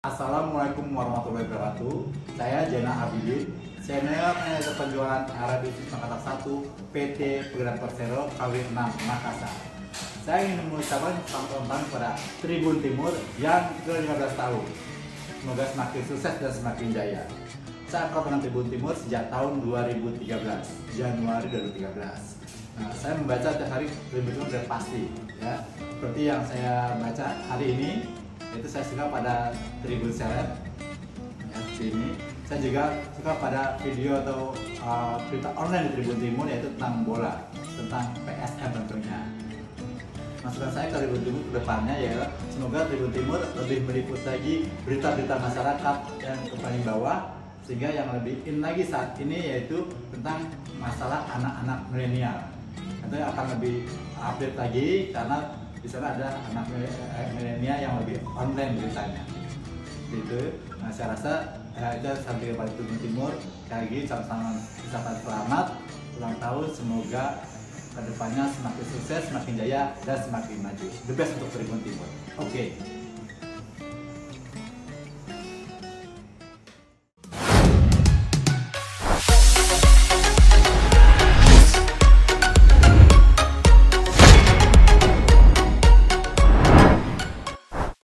Assalamualaikum warahmatullahi wabarakatuh. Saya Jana Abidin, Senior Manajer Penjualan Area Bisnis Makassar 1 PT Penggerak Persero KW6 Makassar. Saya ingin mengucapkan selamat ulang tahun kepada Tribun Timur yang ke-15 tahun. Semoga semakin sukses dan semakin jaya. Saya akrab dengan Tribun Timur sejak tahun 2013, Januari 2013. Nah, saya membaca tiap hari Tribun Timur sudah pasti, ya. Seperti yang saya baca hari ini, itu saya suka pada Tribun Seleb, ya, sini. Saya juga suka pada video atau berita online di Tribun Timur, yaitu tentang bola, tentang PSM tentunya. Masukan saya ke Tribun Timur ke depannya ya, semoga Tribun Timur lebih meliput lagi berita-berita masyarakat yang ke paling bawah, sehingga yang lebih in lagi saat ini yaitu tentang masalah anak-anak milenial. Tentunya akan lebih update lagi karena di sana ada anak milenial yang lebih online beritanya. Gitu. Nah, saya rasa itu sampai kepada Tribun Timur. Sekali lagi sama-sama ucapkan selamat ulang tahun, semoga kedepannya semakin sukses, semakin jaya, dan semakin maju. The best untuk Tribun Timur. Oke.